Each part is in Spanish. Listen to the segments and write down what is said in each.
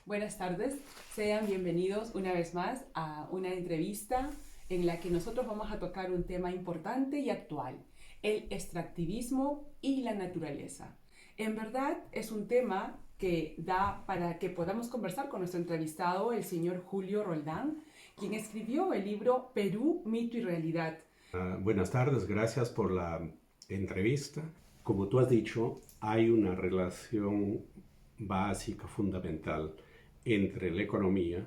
Buenas tardes, sean bienvenidos una vez más a una entrevista en la que nosotros vamos a tocar un tema importante y actual, el extractivismo y la naturaleza. En verdad es un tema que da para que podamos conversar con nuestro entrevistado, el señor Julio Roldán, quien escribió el libro Perú, mito y realidad. Buenas tardes, gracias por la entrevista. Como tú has dicho, hay una relación básica, fundamental, entre la economía,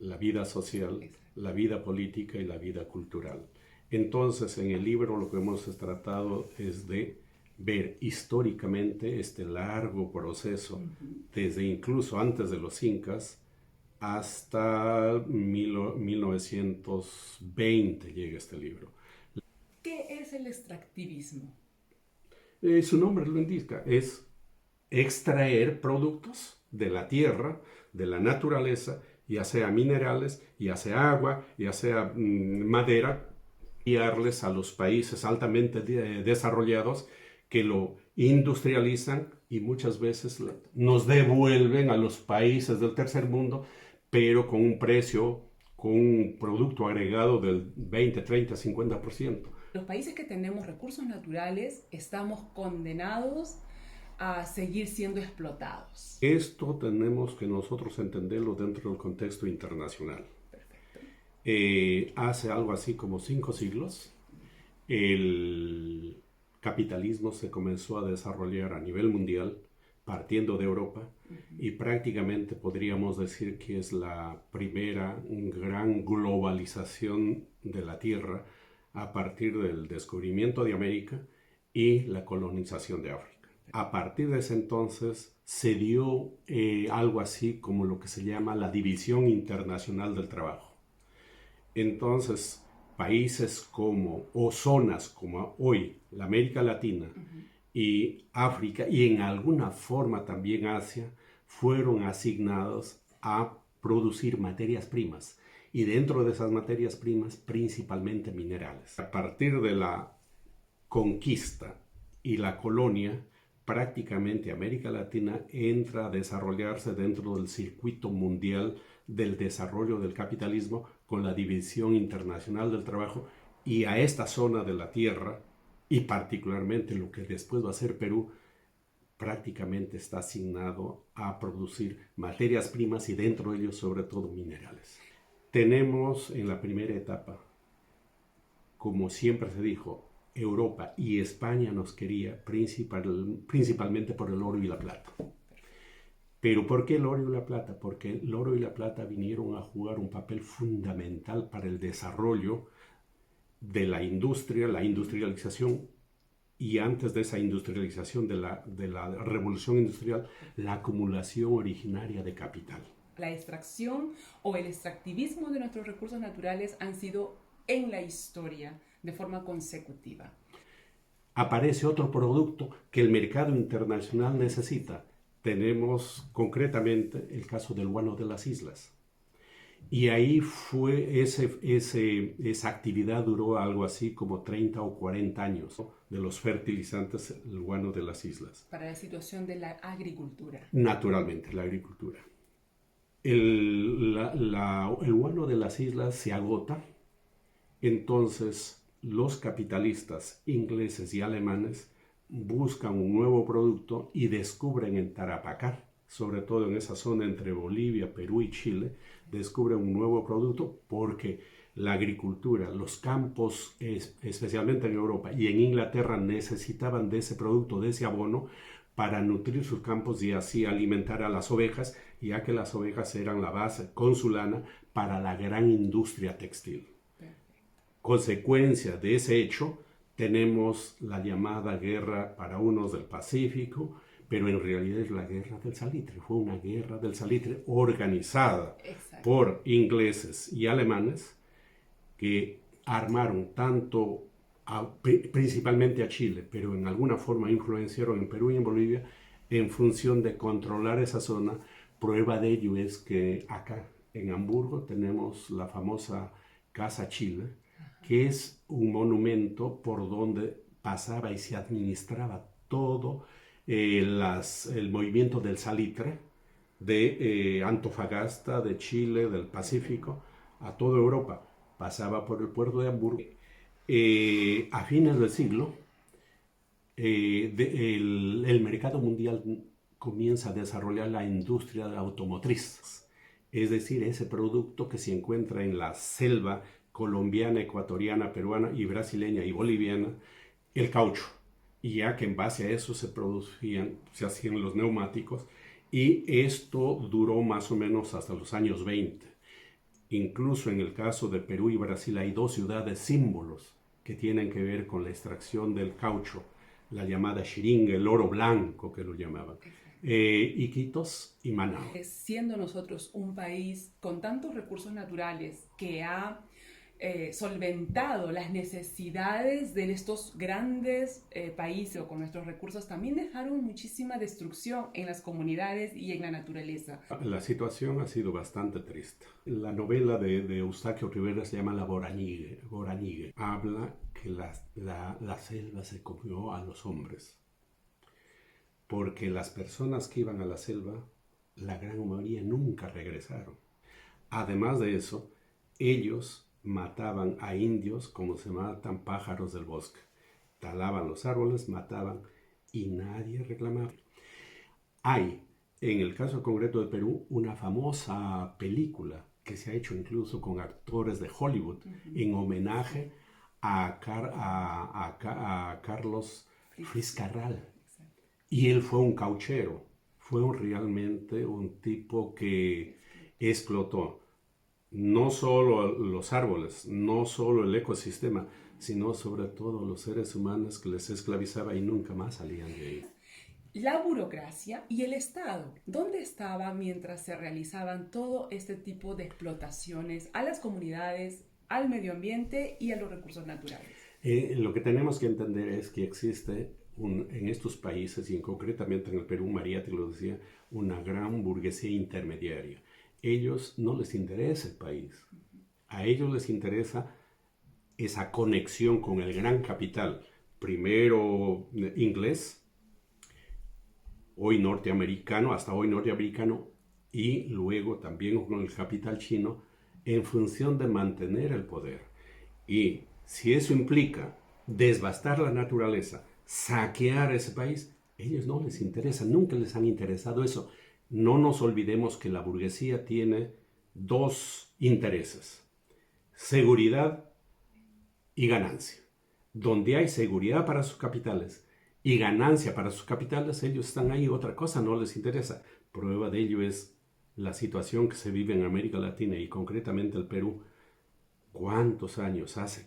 la vida social, Exacto. la vida política y la vida cultural. Entonces, en el libro lo que hemos tratado es de ver históricamente este largo proceso, desde incluso antes de los incas hasta 1920 llega este libro. ¿Qué es el extractivismo? Su nombre lo indica, es extraer productos de la tierra, de la naturaleza, ya sea minerales, ya sea agua, ya sea madera, y darles a los países altamente desarrollados que lo industrializan y muchas veces nos devuelven a los países del tercer mundo, pero con un precio, con un producto agregado del 20, 30, 50%. Los países que tenemos recursos naturales estamos condenados a seguir siendo explotados. Esto tenemos que nosotros entenderlo dentro del contexto internacional. Perfecto. Hace algo así como 5 siglos, el capitalismo se comenzó a desarrollar a nivel mundial, partiendo de Europa, y prácticamente podríamos decir que es la primera gran globalización de la Tierra a partir del descubrimiento de América y la colonización de África. A partir de ese entonces se dio algo así como lo que se llama la División Internacional del Trabajo. Entonces, países como, o zonas como hoy, la América Latina y África, y en alguna forma también Asia, fueron asignados a producir materias primas. Y dentro de esas materias primas, principalmente minerales. A partir de la conquista y la colonia, prácticamente América Latina entra a desarrollarse dentro del circuito mundial del desarrollo del capitalismo con la División Internacional del Trabajo, y a esta zona de la Tierra, y particularmente lo que después va a ser Perú, prácticamente está asignado a producir materias primas y dentro de ellos sobre todo minerales. Tenemos en la primera etapa, como siempre se dijo, Europa y España nos quería principalmente por el oro y la plata. Pero ¿por qué el oro y la plata? Porque el oro y la plata vinieron a jugar un papel fundamental para el desarrollo de la industria, la industrialización, y antes de esa industrialización de la revolución industrial, la acumulación originaria de capital. La extracción o el extractivismo de nuestros recursos naturales han sido en la historia de forma consecutiva. Aparece otro producto que el mercado internacional necesita. Tenemos concretamente el caso del guano de las islas. Y ahí fue esa actividad duró algo así como 30 o 40 años, ¿no? De los fertilizantes, el guano de las islas. Para la situación de la agricultura. Naturalmente, la agricultura. El guano de las islas se agota, entonces los capitalistas ingleses y alemanes buscan un nuevo producto y descubren en Tarapacá, sobre todo en esa zona entre Bolivia, Perú y Chile, descubren un nuevo producto porque la agricultura, los campos, especialmente en Europa y en Inglaterra, necesitaban de ese producto, de ese abono, para nutrir sus campos y así alimentar a las ovejas, ya que las ovejas eran la base con su lana para la gran industria textil. Consecuencia de ese hecho, tenemos la llamada guerra para unos del Pacífico, pero en realidad es la guerra del salitre. Fue una guerra del salitre organizada Exacto. por ingleses y alemanes que armaron tanto principalmente a Chile, pero en alguna forma influenciaron en Perú y en Bolivia en función de controlar esa zona. Prueba de ello es que acá en Hamburgo tenemos la famosa Casa Chile, que es un monumento por donde pasaba y se administraba todo el movimiento del salitre de Antofagasta, de Chile, del Pacífico, a toda Europa. Pasaba por el puerto de Hamburgo. A fines del siglo, el mercado mundial comienza a desarrollar la industria automotriz, es decir, ese producto que se encuentra en la selva colombiana, ecuatoriana, peruana y brasileña y boliviana, el caucho, y ya que en base a eso se hacían los neumáticos, y esto duró más o menos hasta los años 20. Incluso en el caso de Perú y Brasil hay dos ciudades símbolos que tienen que ver con la extracción del caucho, la llamada xiringa, el oro blanco que lo llamaban, Iquitos y Manao. Siendo nosotros un país con tantos recursos naturales que ha solventado las necesidades de estos grandes países con nuestros recursos, también dejaron muchísima destrucción en las comunidades y en la naturaleza. La situación ha sido bastante triste. La novela de Eustaquio Rivera se llama La Borañigue. Habla que la selva se comió a los hombres, porque las personas que iban a la selva, la gran mayoría nunca regresaron. Además de eso, ellos mataban a indios como se matan pájaros del bosque. Talaban los árboles, mataban y nadie reclamaba. Hay, en el caso concreto de Perú, una famosa película que se ha hecho incluso con actores de Hollywood en homenaje a Carlos Fiscarral. Y él fue un cauchero, realmente un tipo que explotó no solo los árboles, no solo el ecosistema, sino sobre todo los seres humanos que les esclavizaba y nunca más salían de ahí. La burocracia y el Estado, ¿dónde estaba mientras se realizaban todo este tipo de explotaciones a las comunidades, al medio ambiente y a los recursos naturales? Lo que tenemos que entender es que existe en estos países, y concretamente en el Perú, María te lo decía, una gran burguesía intermediaria. Ellos no les interesa el país, a ellos les interesa esa conexión con el gran capital, primero inglés, hasta hoy norteamericano, y luego también con el capital chino, en función de mantener el poder. Y si eso implica devastar la naturaleza, saquear ese país, a ellos no les interesa, nunca les han interesado eso. No nos olvidemos que la burguesía tiene dos intereses: seguridad y ganancia. Donde hay seguridad para sus capitales y ganancia para sus capitales, ellos están ahí, otra cosa no les interesa. Prueba de ello es la situación que se vive en América Latina y concretamente el Perú. ¿Cuántos años? Hace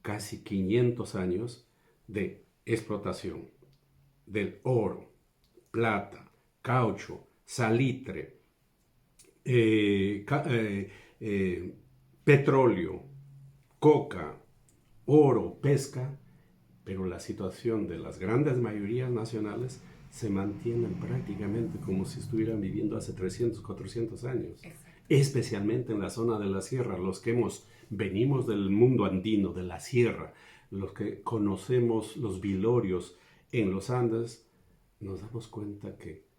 casi 500 años de explotación del oro, plata, caucho, salitre, petróleo, coca, oro, pesca, pero la situación de las grandes mayorías nacionales se mantienen prácticamente como si estuvieran viviendo hace 300, 400 años. Exacto. Especialmente en la zona de la sierra, los que venimos del mundo andino, de la sierra, los que conocemos los vilorios en los Andes, nos damos cuenta que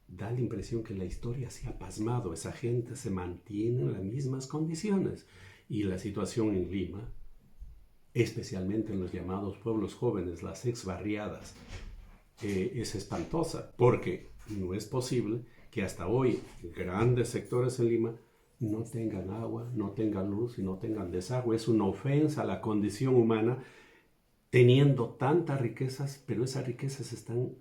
da la impresión que la historia se ha pasmado, esa gente se mantiene en las mismas condiciones. Y la situación en Lima, especialmente en los llamados pueblos jóvenes, las exbarriadas, es espantosa, porque no es posible que hasta hoy grandes sectores en Lima no tengan agua, no tengan luz y no tengan desagüe. Es una ofensa a la condición humana teniendo tantas riquezas, pero esas riquezas están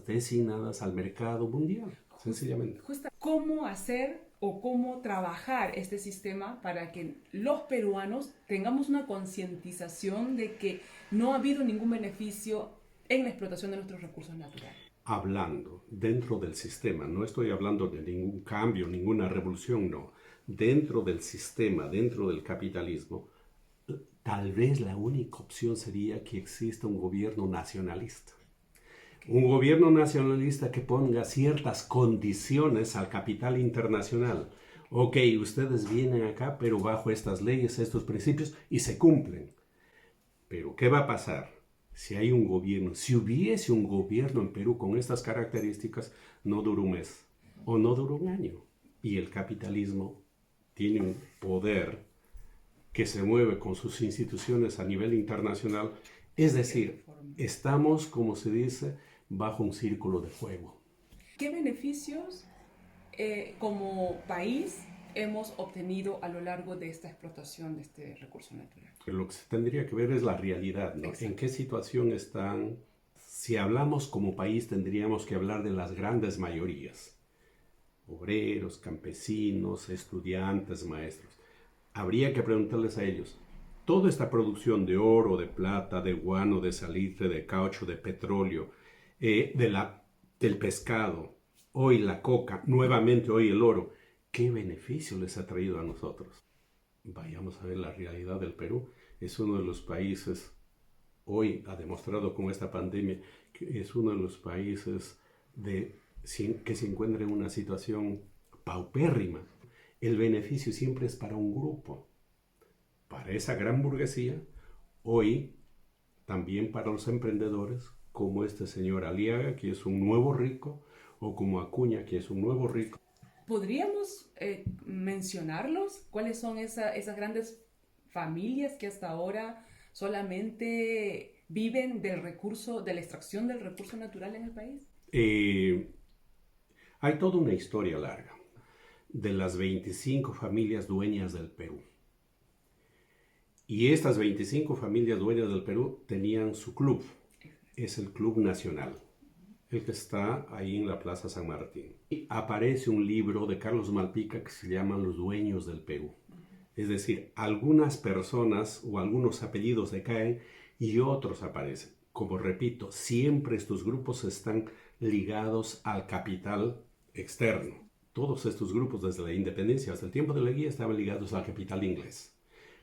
designadas al mercado mundial, sencillamente. ¿Cómo hacer o cómo trabajar este sistema para que los peruanos tengamos una concientización de que no ha habido ningún beneficio en la explotación de nuestros recursos naturales? Hablando dentro del sistema, no estoy hablando de ningún cambio, ninguna revolución, no. Dentro del sistema, dentro del capitalismo, tal vez la única opción sería que exista un gobierno nacionalista. Un gobierno nacionalista que ponga ciertas condiciones al capital internacional. Ok, ustedes vienen acá, pero bajo estas leyes, estos principios, y se cumplen. Pero, ¿qué va a pasar? Si hubiese un gobierno en Perú con estas características, no dura un mes. o no dura un año. Y el capitalismo tiene un poder que se mueve con sus instituciones a nivel internacional. Es decir, estamos, como se dice, bajo un círculo de fuego. ¿Qué beneficios como país hemos obtenido a lo largo de esta explotación de este recurso natural? Lo que se tendría que ver es la realidad, ¿no? ¿En qué situación están? Si hablamos como país, tendríamos que hablar de las grandes mayorías. Obreros, campesinos, estudiantes, maestros. Habría que preguntarles a ellos, toda esta producción de oro, de plata, de guano, de salitre, de caucho, de petróleo, del pescado, hoy la coca, nuevamente hoy el oro, ¿qué beneficio les ha traído a nosotros? Vayamos a ver la realidad del Perú. Es uno de los países, hoy ha demostrado con esta pandemia, que es uno de los países que se encuentra en una situación paupérrima. El beneficio siempre es para un grupo, para esa gran burguesía, hoy también para los emprendedores, como este señor Aliaga, que es un nuevo rico, o como Acuña, que es un nuevo rico. ¿Podríamos mencionarlos? ¿Cuáles son esas grandes familias que hasta ahora solamente viven del recurso, de la extracción del recurso natural en el país? Hay toda una historia larga de las 25 familias dueñas del Perú. Y estas 25 familias dueñas del Perú tenían su club. Es el Club Nacional, el que está ahí en la Plaza San Martín. Y aparece un libro de Carlos Malpica que se llama Los Dueños del Perú. Es decir, algunas personas o algunos apellidos decaen y otros aparecen. Como repito, siempre estos grupos están ligados al capital externo. Todos estos grupos, desde la independencia hasta el tiempo de Leguía, estaban ligados al capital inglés.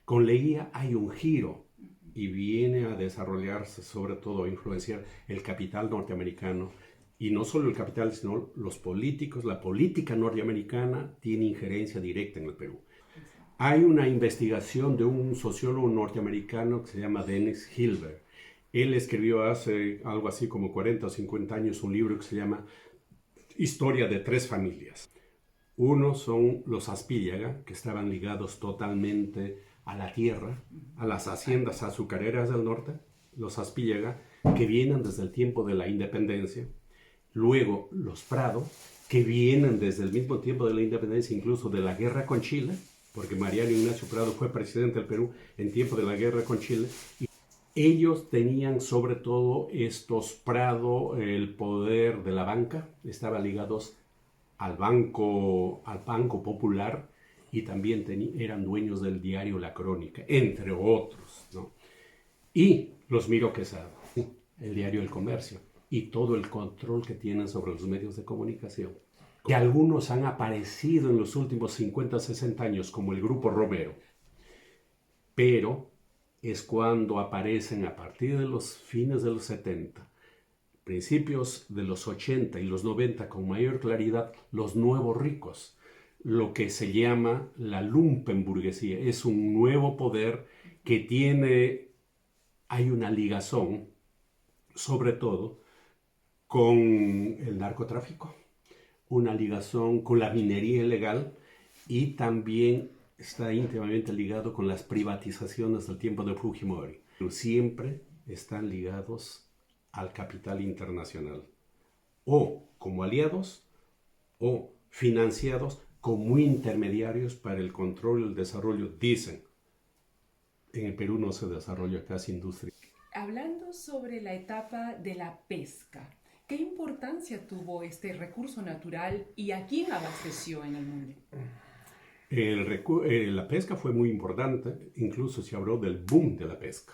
Con Leguía hay un giro y viene a desarrollarse, sobre todo a influenciar el capital norteamericano. Y no solo el capital, sino los políticos. La política norteamericana tiene injerencia directa en el Perú. Hay una investigación de un sociólogo norteamericano que se llama Dennis Hilbert. Él escribió hace algo así como 40 o 50 años un libro que se llama Historia de tres familias. Uno son los Aspíllaga, que estaban ligados totalmente a la tierra, a las haciendas azucareras del norte, los Aspíllaga, que vienen desde el tiempo de la independencia. Luego los Prado, que vienen desde el mismo tiempo de la independencia, incluso de la guerra con Chile, porque Mariano Ignacio Prado fue presidente del Perú en tiempo de la guerra con Chile. Y ellos tenían sobre todo estos Prado, el poder de la banca, estaban ligados al Banco Popular y también eran dueños del diario La Crónica, entre otros, ¿no? Y los Miro Quesada, el diario El Comercio, y todo el control que tienen sobre los medios de comunicación. Que algunos han aparecido en los últimos 50, 60 años, como el Grupo Romero, pero es cuando aparecen a partir de los fines de los 70, principios de los 80 y los 90 con mayor claridad, los nuevos ricos, lo que se llama la lumpenburguesía. Es un nuevo poder que hay una ligazón, sobre todo, con el narcotráfico, una ligazón con la minería ilegal y también está íntimamente ligado con las privatizaciones del tiempo de Fujimori. Pero siempre están ligados al capital internacional, o como aliados, o financiados como intermediarios para el control y el desarrollo. Dicen, en el Perú no se desarrolla casi industria. Hablando sobre la etapa de la pesca, ¿qué importancia tuvo este recurso natural y a quién abasteció en el mundo? La pesca fue muy importante, incluso se habló del boom de la pesca.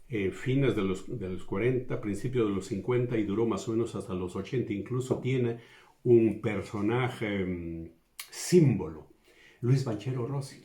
Fines de los 40, principios de los 50 y duró más o menos hasta los 80. Incluso tiene un personaje símbolo, Luis Banchero Rossi.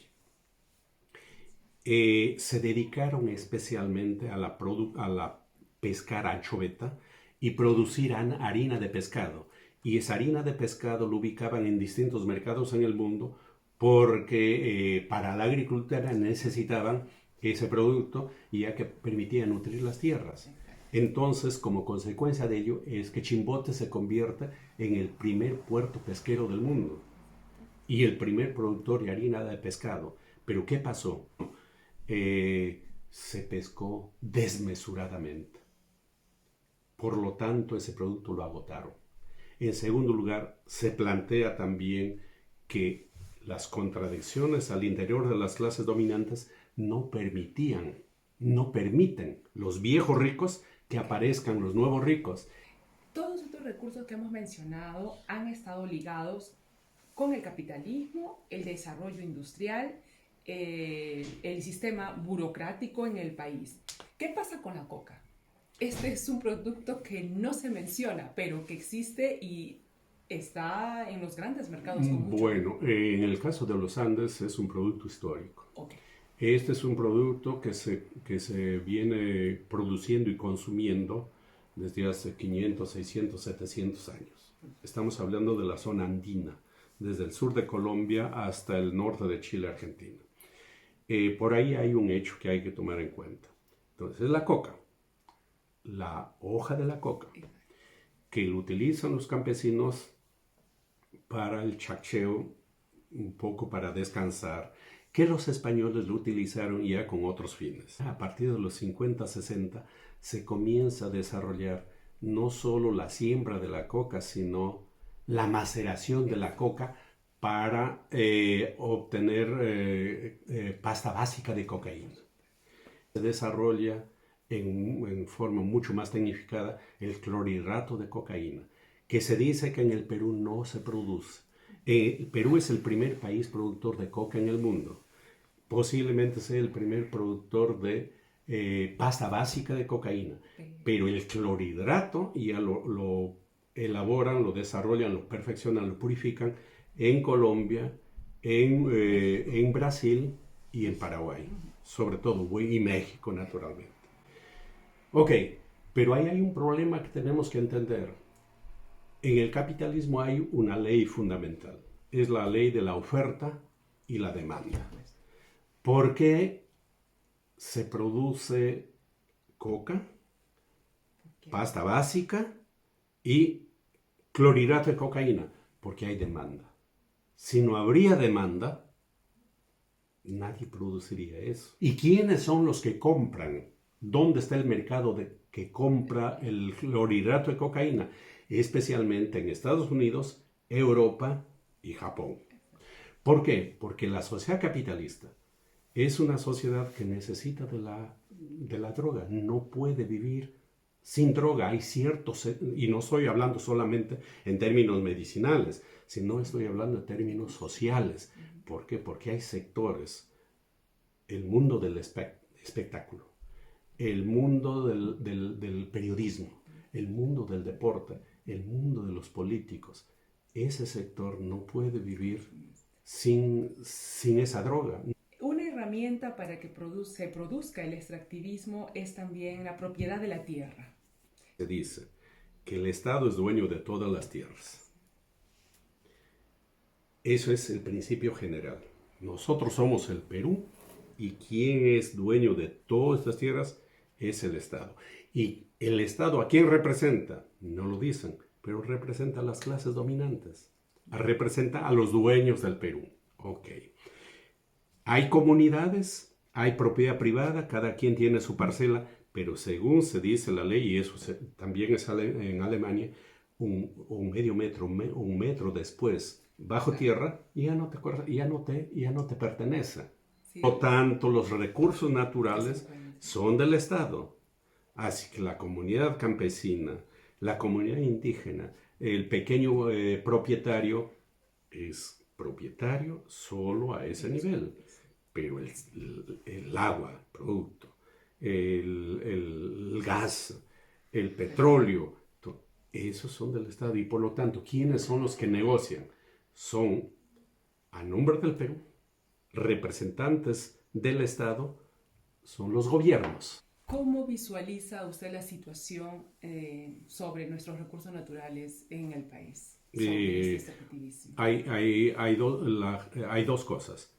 Se dedicaron especialmente a la pescar anchoveta y producir harina de pescado. Y esa harina de pescado lo ubicaban en distintos mercados en el mundo porque para la agricultura necesitaban ese producto ya que permitía nutrir las tierras. Entonces, como consecuencia de ello, es que Chimbote se convierte en el primer puerto pesquero del mundo y el primer productor de harina de pescado. Pero ¿qué pasó? Se pescó desmesuradamente. Por lo tanto, ese producto lo agotaron. En segundo lugar, se plantea también que las contradicciones al interior de las clases dominantes no permiten los viejos ricos que aparezcan los nuevos ricos. Todos estos recursos que hemos mencionado han estado ligados con el capitalismo, el desarrollo industrial, el sistema burocrático en el país. ¿Qué pasa con la coca? Este es un producto que no se menciona, pero que existe y está en los grandes mercados con mucho. Bueno, en el caso de los Andes es un producto histórico. Okay. Este es un producto que se viene produciendo y consumiendo desde hace 500, 600, 700 años. Estamos hablando de la zona andina, desde el sur de Colombia hasta el norte de Chile, Argentina. Por ahí hay un hecho que hay que tomar en cuenta. Entonces, la coca, la hoja de la coca, que lo utilizan los campesinos para el chaccheo, un poco para descansar, que los españoles lo utilizaron ya con otros fines. A partir de los 50, 60, se comienza a desarrollar no solo la siembra de la coca, sino la maceración de la coca para obtener pasta básica de cocaína. Se desarrolla en forma mucho más tecnificada el clorhidrato de cocaína, que se dice que en el Perú no se produce. Perú es el primer país productor de coca en el mundo. Posiblemente sea el primer productor de pasta básica de cocaína. Pero el clorhidrato ya lo elaboran, lo desarrollan, lo perfeccionan, lo purifican en Colombia, en Brasil y en Paraguay. Sobre todo, y México, naturalmente. Ok, pero ahí hay un problema que tenemos que entender. En el capitalismo hay una ley fundamental. Es la ley de la oferta y la demanda. ¿Por qué se produce coca, pasta básica y clorhidrato de cocaína? Porque hay demanda. Si no habría demanda, nadie produciría eso. ¿Y quiénes son los que compran? ¿Dónde está el mercado que compra el clorhidrato de cocaína? Especialmente en Estados Unidos, Europa y Japón. ¿Por qué? Porque la sociedad capitalista es una sociedad que necesita de la droga. No puede vivir sin droga. Hay ciertos, y no estoy hablando solamente en términos medicinales, sino estoy hablando en términos sociales. ¿Por qué? Porque hay sectores, el mundo del espectáculo, el mundo del periodismo, el mundo del deporte, el mundo de los políticos. Ese sector no puede vivir sin esa droga. Una herramienta para que se produzca el extractivismo es también la propiedad de la tierra. Se dice que el Estado es dueño de todas las tierras. Eso es el principio general. Nosotros somos el Perú y quien es dueño de todas estas tierras es el Estado. ¿Y el Estado a quién representa? No lo dicen, pero representa a las clases dominantes. Representa a los dueños del Perú. Ok. Hay comunidades, hay propiedad privada, cada quien tiene su parcela, pero según se dice la ley, y eso también es en Alemania, un medio metro, un metro después, bajo tierra, ya no te pertenece. Sí. Por lo tanto, los recursos naturales son del Estado. Así que la comunidad campesina, la comunidad indígena, el pequeño propietario es propietario solo a ese nivel. Pero el agua, producto, el gas, el petróleo, esos son del Estado. Y por lo tanto, ¿quiénes son los que negocian? Son, a nombre del Perú, representantes del Estado, son los gobiernos. ¿Cómo visualiza usted la situación sobre nuestros recursos naturales en el país? Sobre este extractivismo. Hay dos cosas.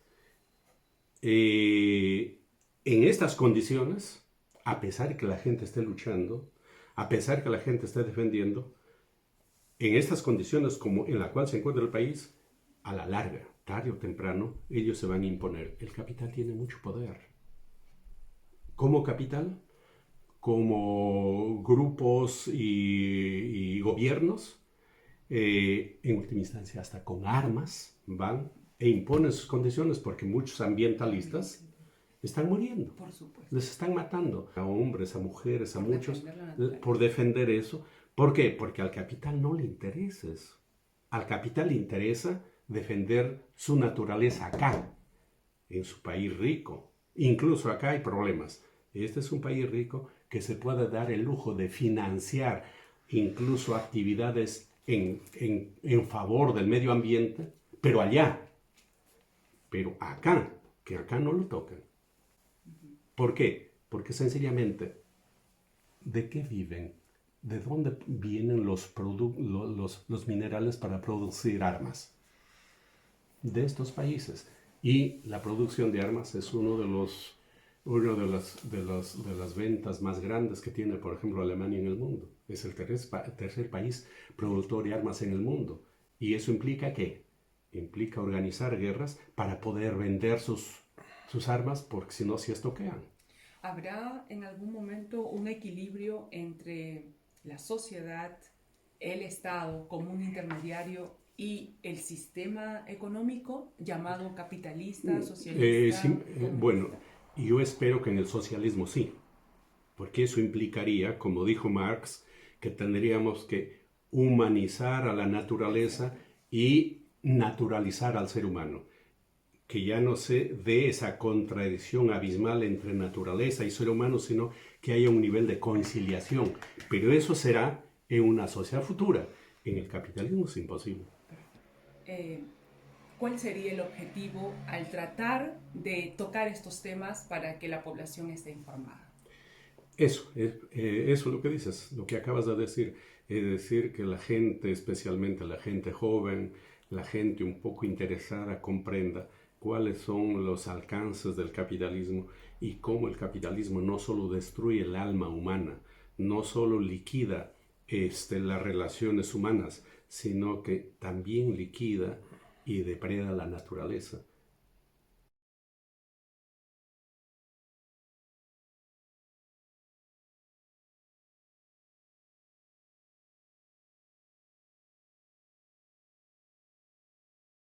En estas condiciones, a pesar de que la gente esté luchando, a pesar que la gente esté defendiendo, en estas condiciones como en la cual se encuentra el país, a la larga, tarde o temprano, ellos se van a imponer. El capital tiene mucho poder. Como capital, como grupos y gobiernos, en última instancia hasta con armas, van e imponen sus condiciones porque muchos ambientalistas están muriendo. Por supuesto. Les están matando a hombres, a mujeres, a Por muchos, defender la naturaleza. por defender eso. ¿Por qué? Porque al capital no le interesa eso. Al capital le interesa defender su naturaleza acá, en su país rico. Incluso acá hay problemas. Este es un país rico que se puede dar el lujo de financiar incluso actividades en favor del medio ambiente, pero allá. Pero acá, que acá no lo tocan. ¿Por qué? Porque sencillamente, ¿de qué viven? ¿De dónde vienen los minerales para producir armas? De estos países. Y la producción de armas es una de las ventas más grandes que tiene, por ejemplo, Alemania en el mundo. Es el tercer país productor de armas en el mundo. ¿Y eso implica qué? Implica organizar guerras para poder vender sus armas, porque si no, se estoquean. ¿Habrá en algún momento un equilibrio entre la sociedad, el Estado como un intermediario y el sistema económico llamado capitalista, socialista? Bueno, yo espero que en el socialismo sí, porque eso implicaría, como dijo Marx, que tendríamos que humanizar a la naturaleza y naturalizar al ser humano. Que ya no se dé esa contradicción abismal entre naturaleza y ser humano, sino que haya un nivel de conciliación. Pero eso será en una sociedad futura. En el capitalismo es imposible. ¿Cuál sería el objetivo al tratar de tocar estos temas para que la población esté informada? Eso es lo que dices, lo que acabas de decir. Es decir, que la gente, especialmente la gente joven, la gente un poco interesada, comprenda cuáles son los alcances del capitalismo y cómo el capitalismo no solo destruye el alma humana, no solo liquida las relaciones humanas, sino que también liquida y depreda la naturaleza.